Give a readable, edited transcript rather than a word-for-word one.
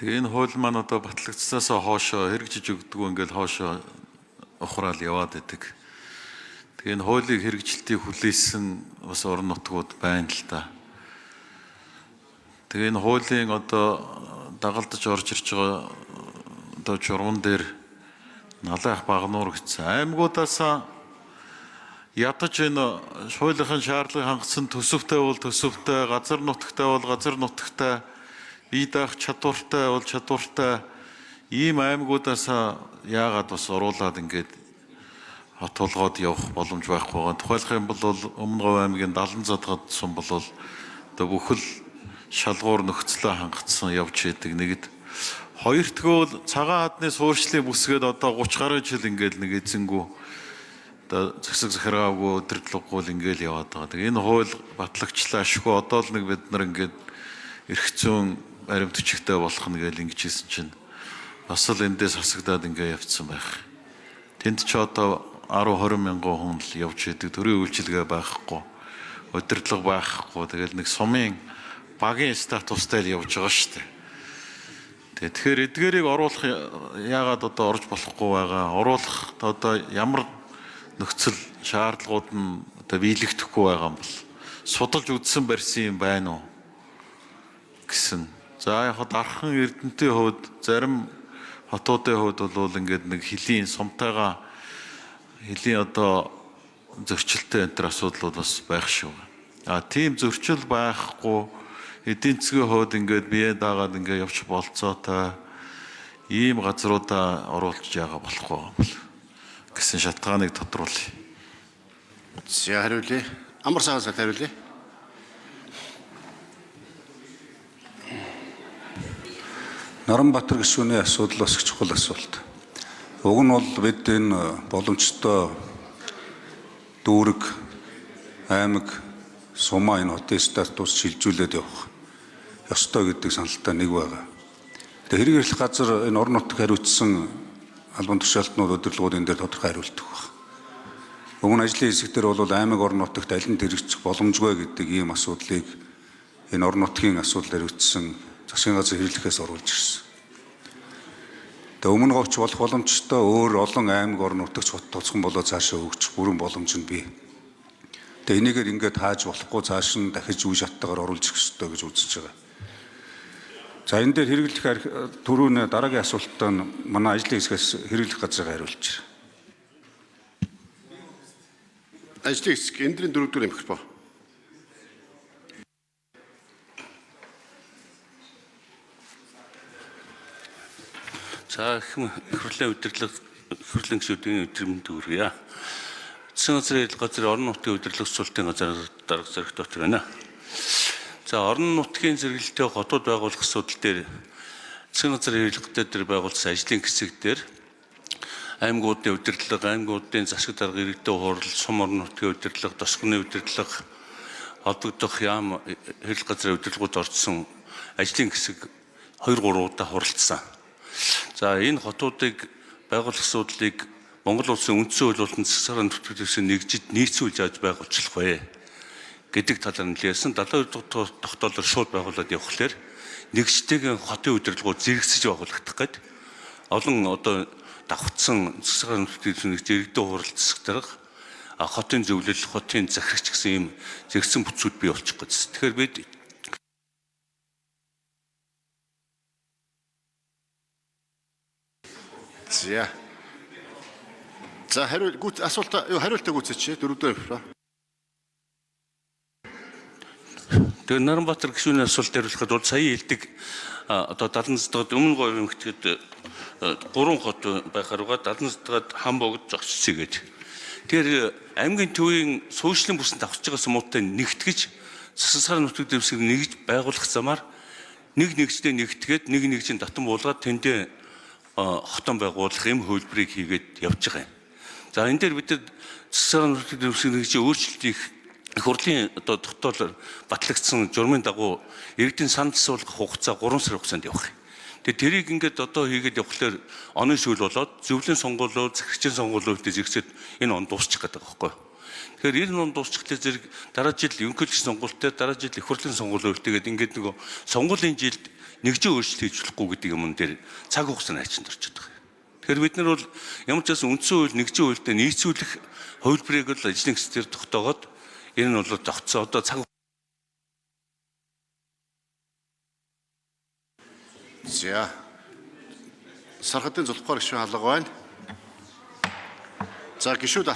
Тэгээ энэ хууль маань одоо батлагдсанаас хоошоо хэрэгжиж өгдөг ингээл хоошоо ухраал яваад идэг. Тэгээ энэ хуулийг хэрэгжилтийг хүлээсэн бас орон нутгууд байна л да. Тэгээ энэ хуулийн одоо дагалдаж орж ирж байгаа одоо журман дээр налах багнуур гэсэн аймагуудаасаа ядаж энэ хуулийн шаардлагыг хангасан төсөвтэй бол төсөвтэй, газар нутагтай бол газар нутагтай, бие даах чадвартай бол чадвартай ийм аймагуудаасаа яагаад бас оруулаад ингээд хот толгойд явах боломж байхгүй байгаа. Тухайлах юм бол Өмнө Говь аймгийн Далан задгад сум бол одоо бүхэл шалгуур нөхцлөө хангацсан явж идэг нэгд. Хоёрдгөө бол цагаан хадны суурьшлыг бүсгээд одоо 30 гаруй жил ингээд нэг эзэнгүү одоо зэсэг захиргаагүй өдөртлөггүй л ингээд яваад байгаа. Тэгээ энэ хууль батлагчлаа шгүй одоо л нэг бид нар ингээд эрх зүйн баримт хүчтэй болох нь гэж ингэж хэлсэн чинь бас л эндээс хасагдаад ингээд явцсан байх. Тэнд ч одоо 10-20 мянган хүн л явж идэг. Төрийн үйлчилгээ байхгүй, өдөрлөг байхгүй. Тэгэл нэг сумын багийн статустай л явж байгаа шүү дээ. Тэгэхээр эдгээрийг оруулах яагаад одоо орж болохгүй байгаа? Оруулах одоо ямар нөхцөл шаардлагууд нь одоо биелэгдэхгүй байгаа юм бол судалж үзсэн барьсан юм байна уу гэсэн. За яг дархан эрдэнтийн хувьд зарим хотуудын хувьд бол ингээд нэг хөлийн сумтайгаа хөлийн одоо зөрчилтэй энэ төр асуудлууд бас байх шүү. Тийм зөрчил байхгүй эдийн засгийн хувьд ингээд бие даагаад ингээд явж болцоотой ийм газруудаа оруулж яага болохгүй юм бол гэсэн шалтгааныг тодруулъя. За хариулъя. Амар сайхан сайд хариулъя. Наранбаатар гишүүний асуудал бас их чухал асуулт. Уг нь бол бид энэ боломжтой дүүрэг, аймаг, сумаа энэ хотын статус шилжүүлээд явах ёстой гэдэг саналтай нэг байгаа. Тэгээ хэрэг эрхлэх газар энэ орон нутаг хариуцсан албан тушаалтнууд өдөрлгүүд энэ дээр тодорхой хариулдаг байна. Уг нь ажлын хэсэг дээр бол аймаг орон нутагт аль нь хэрэгжих боломжгүй гэдэг ийм асуудлыг энэ орон нутгийн асуудал хариуцсан засгийн газар хэрэглэхээс оруулж ирсэн. Тэгээ өмнө говьч болох боломжтой өөр олон аймаг орон нутагч хот тооцхон болоо цаашаа өгчих бүрэн боломж нь бий. Тэгээ энийгээр ингээд хааж болохгүй цааш нь дахиж үе шаттайгаар оруулж ирэх ёстой гэж үзэж байгаа. За энэ дээр хэрэглэх түрүүний дараагийн асуултаа манай ажлын хэсгээс хэрэглэх газрыг хариулж байна. Ажлын хэсэг эндрийн 4-р микрофон. За хөрлийн хөрлийн гишүүдийн өдрөмд үргье. Засгийн газрын орон нутгийн удирдлага суултын газар дарга зэрэг дотор байна. За орон нутгийн зэрэгэлтэй хотууд байгуулах асуудал дээр засгийн газрын хэрэглэгчдийн дээр байгуулсан ажлын хэсэг дээр аймагуудын удирдлага, аймагуудын засаг дарга иргэдэд хурал, сум орон нутгийн удирдлага, тосгоны удирдлага, холбогдох яам хэрэглэх газрын удирдлагууд орсон ажлын хэсэг 2-3 удаа хуралдсан. За энэ хотуудыг байгуулах асуудлыг Монгол улсын үндсэн хууль болон засаг даргын төтөлбөрийн нэгжид нийцүүлж яаж байгуулчлах вэ гэдэг талаар нь ярьсан. 72 дахь тогтоолоор шууд байгуулад явхлаар нэгжтэйгээ хотын удирдлагууд зэрэгцэж байгуулагдах гээд олон одоо давхцсан засаг даргын төтөлбөрийн нэгж иргэдэд хурал засаг дарга хотын зөвлөл, хотын захирагч гэсэн ийм зэрэгцэн бүтцүүд бий болчих гээд. Тэгэхээр бид За хариултаа гүйцээч 4-р микрофон. Тэгээ Наранбаатар гишүүний асуулт хариулахад бол сая хэлдэг одоо 70-д Өмнө Говь аймагт 3 хот байхааргаа 70-д Хамбогд зогсчихъя гэж. Тэгэхээр аймгийн төвийн суучлын бүсэнд авчиж байгаа сумуудтай нэгтгэж засаг нутаг дэвсгэр нэгж байгуулах замаар нэгжтэй нэгтгээд нэгжийн татан буулгаад тэндээ хотон байгуулах юм хөлбөрийг хийгээд явж байгаа юм. За энэ дээр бид засаг нутаг дэвсгэр нэгжийн өөрчлөлтийг их хурлын одоо тогтоолоор батлагдсан журмын дагуу иргэдийн санал асуулгах хугацаа 3 сар хугацаанд явах юм. Тэгээ тэрийг ингээд одоо хийгээд явхлаар оны сүүл болоод зөвлөлийн сонгуулиуд, захирагчийн сонгуулиудаас ихсэд энэ он дуусчих гэдэг байгаа байхгүй. Тэгэхээр 90 он дуусчихлаа зэрэг дараа жил ерөнхийлөгч сонгуультай, дараа жил их хурлын сонгуул өөртөөгээд ингээд нөгөө сонгуулийн жилд нэгжийн өөрчлөлт хийж болохгүй гэдэг юм дээр цаг хугацааны хайчинд орчод байгаа. Тэгэхээр бид нар бол ямар ч байсан үндсэн хууль, нэгжийн хуультай нийцүүлэх хувилбарыг л ажлын хэсгээр тогтоогоод энэ нь бол тогтсон. Одоо цаг За. Сархатын зулбахаар гишүүн хаалга байна. За гишүүд